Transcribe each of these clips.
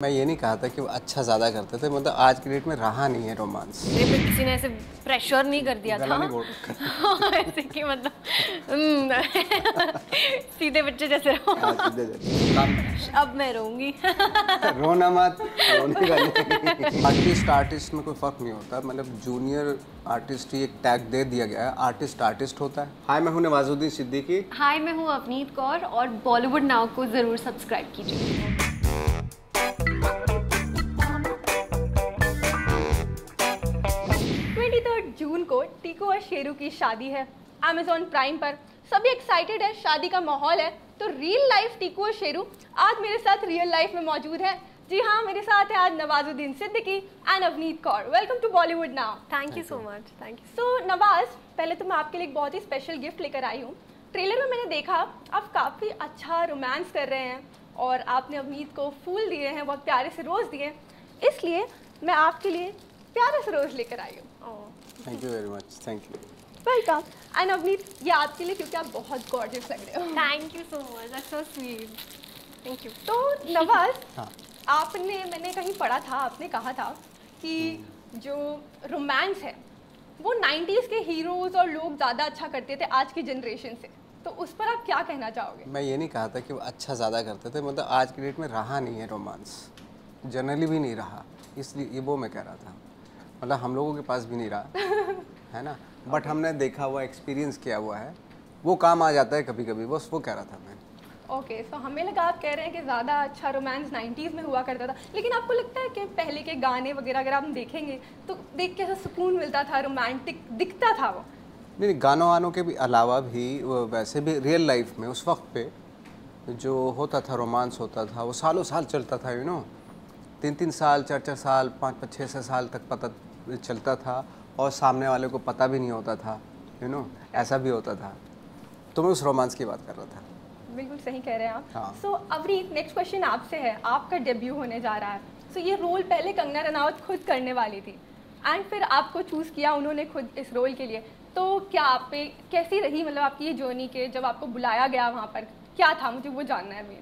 मैं ये नहीं कहा था कि वो अच्छा ज़्यादा करते थे, मतलब आज की डेट में रहा नहीं है रोमांस। मेरे पे किसी ने ऐसे प्रेशर नहीं कर दिया गला था। नहीं घोट ऐसे कि मतलब सीधे बच्चे जैसे रहो। हाँ, सीधे जैसे काम अब मैं रहूंगी। रोना मत, रोने का नहीं। आर्टिस्ट आर्टिस्ट में कोई फ़र्क नहीं होता, मतलब जूनियर आर्टिस्ट ही एक टैग दे दिया गया है, आर्टिस्ट आर्टिस्ट होता है। हाय, मैं हूं नवाजुद्दीन सिद्दीकी। हाय, मैं हूँ अवनीत कौर और बॉलीवुड नाउ को ज़रूर सब्सक्राइब कीजिए। 23 जून को टीकू और शेरू की शादी है। Amazon प्राइम पर सभी एक्साइटेड है, शादी का माहौल है। तो रियल लाइफ टीकू और शेरू आज मेरे साथ रियल लाइफ में मौजूद है। जी हाँ, मेरे साथ है आज Nawazuddin Siddiqui and Avneet Kaur. Welcome to Bollywood now. Thank you so much. Thank you. So Nawaz, पहले तो मैं आपके लिए एक बहुत ही स्पेशल गिफ्ट लेकर आई हूँ। ट्रेलर में मैंने देखा आप काफ़ी अच्छा रोमांस कर रहे हैं और आपने अवनीत को फूल दिए हैं, बहुत प्यारे से रोज़ दिए, इसलिए मैं आपके लिए प्यारे से रोज़ लेकर आई हूँ। Thank you very much, thank you. Welcome. And Avneet, ये आपके लिए क्योंकि आप बहुत गॉर्जियस लग रहे हो। Thank you so much, that's so sweet. Thank you. तो नवाज, हाँ, मैंने कहीं पढ़ा था, आपने कहा था कि जो रोमांस है वो 90s के हीरोज और लोग ज़्यादा अच्छा करते थे आज की जनरेशन से, तो उस पर आप क्या कहना चाहोगे? मैं ये नहीं कहा था कि वो अच्छा ज़्यादा करते थे, मतलब आज की डेट में रहा नहीं है रोमांस, जनरली भी नहीं रहा, इसलिए ये वो मैं कह रहा था। मतलब हम लोगों के पास भी नहीं रहा है ना, बट हमने देखा हुआ, एक्सपीरियंस किया हुआ है, वो काम आ जाता है कभी कभी, बस वो कह रहा था मैं। ओके, सो हमें लगा आप कह रहे हैं कि ज़्यादा अच्छा रोमांस 90s में हुआ करता था, लेकिन आपको लगता है कि पहले के गाने वगैरह अगर आप देखेंगे तो देख के ऐसा सुकून मिलता था, रोमांटिक दिखता था वो? नहीं, गानों वानों के भी अलावा भी वैसे भी रियल लाइफ में उस वक्त पे जो होता था, रोमांस होता था, वो सालों साल चलता था, 3-3 साल, 4-4 साल, 5-5, 6-6 साल तक पता चलता था और सामने वाले को पता भी नहीं होता था, ऐसा भी होता था। तो मैं उस रोमांस की बात कर रहा था। बिल्कुल सही कह रहे हैं आप। हाँ। सो अवनीत, नेक्स्ट क्वेश्चन आपसे है। आपका डेब्यू होने जा रहा है। सो ये रोल पहले कंगना रनावत खुद करने वाली थी एंड फिर आपको चूज़ किया उन्होंने खुद इस रोल के लिए। तो क्या आप पे कैसी रही, मतलब आपकी ये जर्नी के जब आपको बुलाया गया वहाँ पर क्या था, मुझे वो जानना है अभी।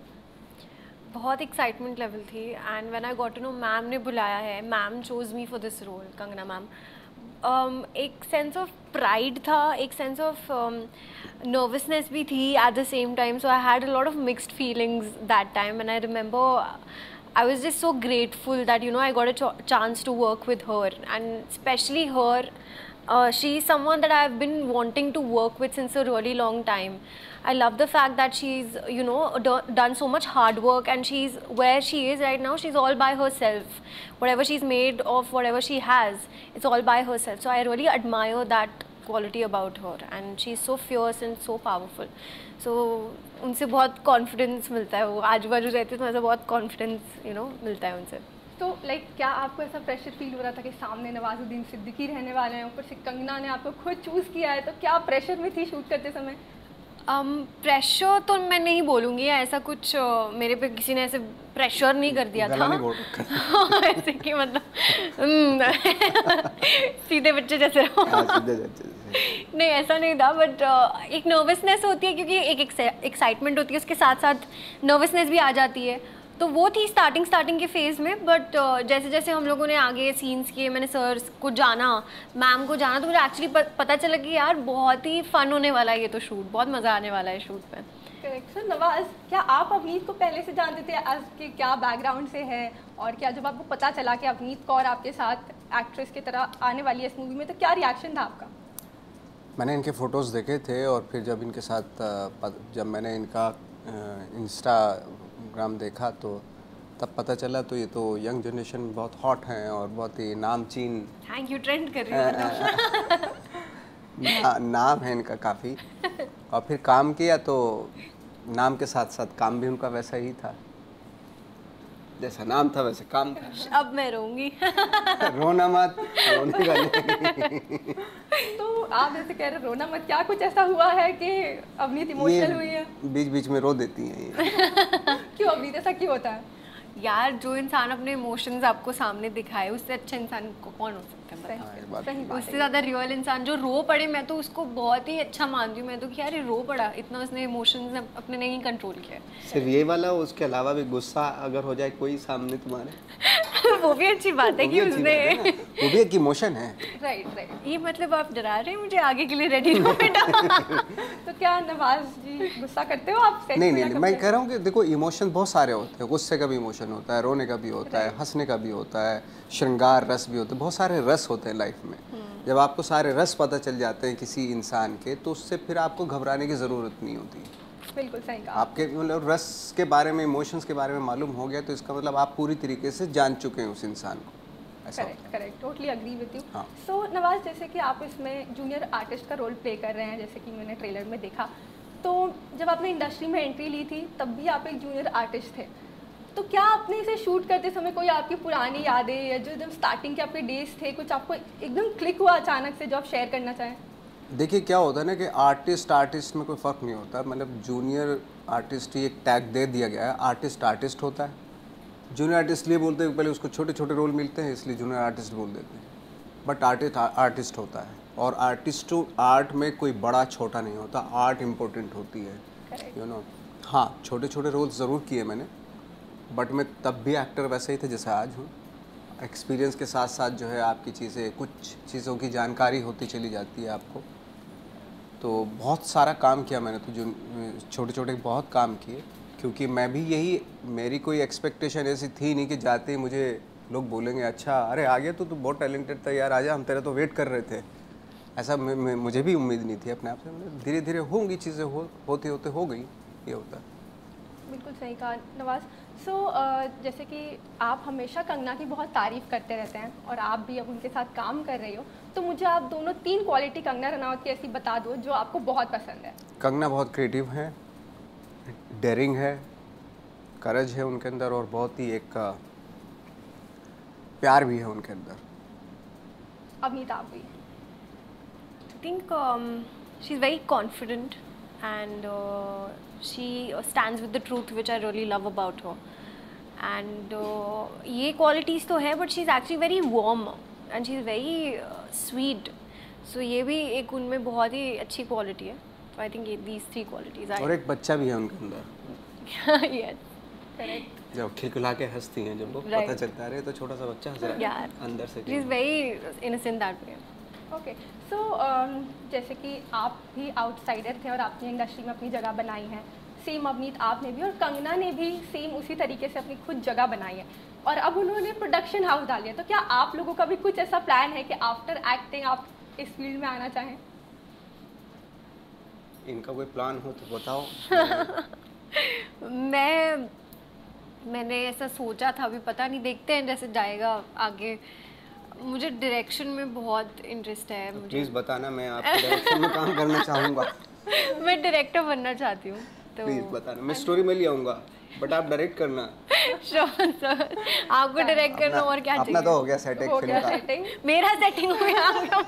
बहुत एक्साइटमेंट लेवल थी and when I got to know ma'am ने बुलाया है, ma'am chose me for this role, Kangana ma'am. एक सेंस ऑफ प्राइड था, एक सेंस ऑफ नर्वसनेस भी थी at the same time, so I had a lot of mixed feelings that time and I remember I was just so grateful that I got a chance to work with her, and especially her. She's someone that I've been wanting to work with since a really long time. I love the fact that she's done so much hard work, and she's where she is right now. She's all by herself. Whatever she's made of, whatever she has, it's all by herself. So I really admire that quality about her, and she's so fierce and so powerful. So उनसे बहुत confidence मिलता है, वो आजू बाजू रहते तो ऐसा बहुत कॉन्फिडेंस मिलता है उनसे। तो लाइक क्या आपको ऐसा प्रेशर फील हो रहा था कि सामने नवाजुद्दीन सिद्दीकी रहने वाले हैं, ऊपर से कंगना ने आपको खुद चूज़ किया है, तो क्या प्रेशर में थी शूट करते समय? प्रेशर तो मैं नहीं बोलूँगी, ऐसा कुछ मेरे पे किसी ने ऐसे प्रेशर नहीं कर दिया गला था। नहीं घोट ऐसे कि मतलब सीधे बच्चे जैसे रहो। हाँ, सीधे जैसे। नहीं, ऐसा नहीं था, बट एक नर्वसनेस होती है क्योंकि एक एक्साइटमेंट होती है, उसके साथ साथ नर्वसनेस भी आ जाती है। तो वो थी स्टार्टिंग के फेज़ में, बट जैसे जैसे हम लोगों ने आगे सीन्स किए, मैंने सर को जाना, मैम को जाना, तो मुझे एक्चुअली पता चला कि यार बहुत ही फ़न होने वाला है ये तो शूट, बहुत मज़ा आने वाला है शूट पे। करेक्ट। सर नवाज, क्या आप अवनीत को पहले से जानते थे आज के क्या बैकग्राउंड से है, और क्या जब आपको पता चला कि अवनीत कौर आपके साथ एक्ट्रेस की तरह आने वाली है इस मूवी में, तो क्या रिएक्शन था आपका? मैंने इनके फ़ोटोज़ देखे थे और फिर जब इनके साथ जब मैंने इनका इंस्टाग्राम देखा तो तब पता चला, तो ये तो यंग जनरेशन में बहुत हॉट हैं और बहुत ही नामचीन थैंक यू, ट्रेंड कर रही हूँ। नाम है इनका काफ़ी। और फिर काम किया तो नाम के साथ साथ काम भी उनका वैसा ही था, जैसा नाम था वैसे काम था। अब मैं रहूँगी। रोना मत, रोने का नहीं। तो आप जैसे कह रहे रोना मत, क्या कुछ ऐसा हुआ है कि अवनीत इमोशनल हुई है? बीच बीच में रो देती हैं ये। क्यों अवनीत, ऐसा क्यों होता है? यार जो इंसान अपने इमोशंस आपको सामने दिखाए उससे अच्छा इंसान कौन हो सकता है बताओ? हाँ, ये बात सही बात उससे है। ज़्यादा रियल इंसान जो रो पड़े, मैं तो उसको बहुत ही अच्छा मानती हूँ। मैं तो कि यार ये रो पड़ा, इतना उसने इमोशंस अपने नहीं कंट्रोल किया सिर्फ ये वाला, उसके अलावा भी गुस्सा अगर हो जाए कोई सामने तुम्हारे, वो भी अच्छी बात है वो कि भी अच्छी उसने बात है ना, वो भी एक इमोशन है। Right right. ये मतलब आप डरा रहे हैं मुझे आगे के लिए, रेडी रहो बेटा। तो क्या नवाज जी गुस्सा करते हो आप सेट नहीं में नहीं या नहीं, कब मैं करते कह रहा हूँ कि देखो इमोशन बहुत सारे होते हैं। गुस्से का भी इमोशन होता है, रोने का भी होता है, हंसने का भी होता है, श्रृंगार रस भी होता है, बहुत सारे रस होते हैं लाइफ में। जब आपको सारे रस पता चल जाते हैं किसी इंसान के, तो उससे फिर आपको घबराने की ज़रूरत नहीं होती। हो? बिल्कुल सही कहा। आपके मतलब रस के बारे में, इमोशंस के बारे में मालूम हो गया तो इसका मतलब आप पूरी तरीके से जान चुके हैं उस इंसान को, ऐसा होता है। Correct correct, totally agree with you. हाँ। सो नवाज, जैसे कि आप इसमें जूनियर आर्टिस्ट का रोल प्ले कर रहे हैं, जैसे कि मैंने ट्रेलर में देखा, तो जब आपने इंडस्ट्री में एंट्री ली थी तब भी आप एक जूनियर आर्टिस्ट थे, तो क्या आपने इसे शूट करते समय कोई आपकी पुरानी यादें या जो जब स्टार्टिंग के आपके डेज थे, कुछ आपको एकदम क्लिक हुआ अचानक से जो आप शेयर करना चाहें? देखिए क्या होता है ना कि आर्टिस्ट में कोई फ़र्क नहीं होता। मतलब जूनियर आर्टिस्ट ही एक टैग दे दिया गया है, आर्टिस्ट होता है। जूनियर आर्टिस्ट लिए बोलते हैं, पहले उसको छोटे छोटे रोल मिलते हैं इसलिए जूनियर आर्टिस्ट बोल देते हैं, बट आर्टिस्ट होता है। और आर्ट में कोई बड़ा छोटा नहीं होता, आर्ट इम्पोर्टेंट होती है, करेक्ट। You know. हाँ, छोटे छोटे रोल ज़रूर किए मैंने, बट मैं तब भी एक्टर वैसे ही थे जैसे आज हूँ। एक्सपीरियंस के साथ साथ जो है आपकी चीज़ें, कुछ चीज़ों की जानकारी होती चली जाती है आपको। तो बहुत सारा काम किया मैंने, तो जो छोटे छोटे बहुत काम किए, क्योंकि मैं भी यही, मेरी कोई एक्सपेक्टेशन ऐसी थी नहीं कि जाते ही मुझे लोग बोलेंगे अच्छा अरे आ गया तो तू बहुत टैलेंटेड था यार, आजा हम तेरा तो वेट कर रहे थे। ऐसा मुझे भी उम्मीद नहीं थी अपने आप से। मतलब धीरे धीरे होंगी चीज़ें, होते होते हो गई, ये होता है। बिल्कुल सही कहा नवाज। सो जैसे कि आप हमेशा कंगना की बहुत तारीफ़ करते रहते हैं और आप भी अब उनके साथ काम कर रही हो, तो मुझे आप दोनों 3 क्वालिटी कंगना रनावत की ऐसी बता दो जो आपको बहुत पसंद है। कंगना बहुत क्रिएटिव है, डेयरिंग है, करज है उनके अंदर, और बहुत ही एक प्यार भी है उनके अंदर। अवनीत, आप भी? I think she's very confident and she stands with the truth, which I really love about her. And ये qualities तो है, but she's actually very warm and she's very sweet. So ये भी एक उनमें बहुत ही अच्छी quality है. So I think these 3 qualities are. और एक बच्चा भी है उनके अंदर, yes. करेक्ट। जब खिलखिला के हंसती हैं, जब वो Right. पता चलता है अरे तो छोटा सा बच्चा हंस रहा है यार, अंदर से। she's very innocent that way. Okay. So जैसे कि आप भी आउटसाइडर थे और आपने इंडस्ट्री में अपनी जगह बनाई है, सेम अवनीत आपने भी, और कंगना ने भी सेम उसी तरीके से अपनी खुद जगह बनाई है, और अब उन्होंने प्रोडक्शन हाउस डाल दिया। तो क्या आप लोगों का भी कुछ ऐसा प्लान है कि आफ्टर एक्टिंग आप इस फील्ड में आना चाहें? इनका कोई प्लान हो तो बताओ। मैंने ऐसा सोचा था, अभी पता नहीं, देखते हैं जैसे जाएगा आगे। मुझे डायरेक्शन में बहुत इंटरेस्ट है। मुझे प्लीज़ बताना, मैं आपके डायरेक्शन में काम करना चाहूँगा। मैं डायरेक्टर बनना चाहती हूँ, तो प्लीज़ बताना, मैं स्टोरी में ले आऊँगा, बट आप डायरेक्ट करना। श्योर सर, आपको डायरेक्ट करना और क्या अपना तो चाहिए? हो गया सेट एक हो फिल्म गया का। सेटिंग। मेरा सेटिंग हो गया, आपका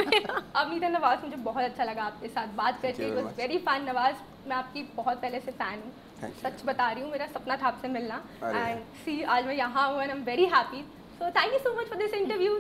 मेरा। अवनीत एंड नवाज, मुझे बहुत अच्छा लगा आपके साथ बात करके। you it very was much. Very fun. Nawaz, मैं आपकी बहुत पहले से फ़ैन हूँ, Thank you. सच बता रही हूँ, मेरा सपना था आपसे मिलना। अरे एंड सी आज मैं यहाँ हूँ and I am very happy. So thank you so much for this interview.